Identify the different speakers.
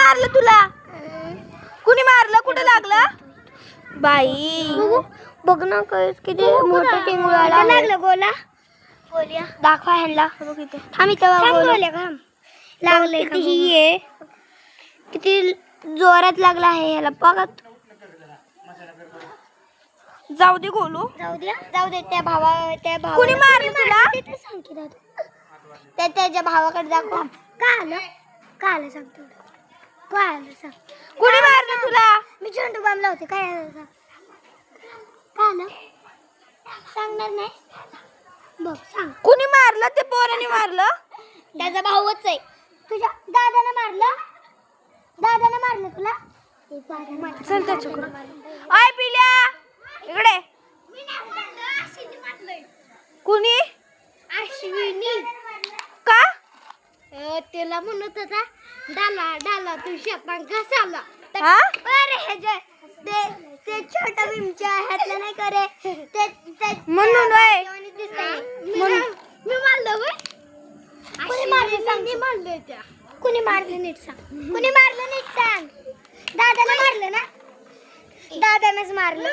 Speaker 1: मारलं तुला? कुणी मारलं? कुठं लागलं? बाई
Speaker 2: बघ ना किती मोठं टिंगुळाला लागलं. गोला गोल्या दाखवा ह्यांना. आम्ही तेव्हा गोल्या लागले. किती आहे, किती जोरात लागला आहे ह्याला बघा.
Speaker 1: जाऊ दे गोलू.
Speaker 2: जाऊ दे. त्या भावा
Speaker 1: कुणी मारलं तुला?
Speaker 2: ते सांग की दादा. ते त्याच्या भावाकडे दाखव. का आलं सांगतो. काय आलं सांग.
Speaker 1: कुणी मारलं तुला?
Speaker 2: मी झेंडू बाम लावते. काय आलं सांग. काय आलं सांगणार नाही. बघ सांग.
Speaker 1: कुणी मारलं? ते पोराने मारलं?
Speaker 2: त्याचा भाऊच आहे. तुझ्या दादाने मारलं. दादाने मारलं तुला.
Speaker 1: चल त्याच्याकडे. आय पिल्या इकडे. कुणी?
Speaker 2: अश्विनी.
Speaker 1: का?
Speaker 2: त्याला म्हणत होता डाला तू शेपान कसाला.
Speaker 1: हा?
Speaker 2: अरे हे ते छोटा भीमच्या हातला नाही करे ते
Speaker 1: म्हणून होय.
Speaker 2: मी मारलं व्हय. कुणी मारलं सांग. मी मारलं त्या. कुणी मारलं नीट सांग. कुणी मारलं नीट सांग. दादाने मारलं ना. दादानेच मारलं.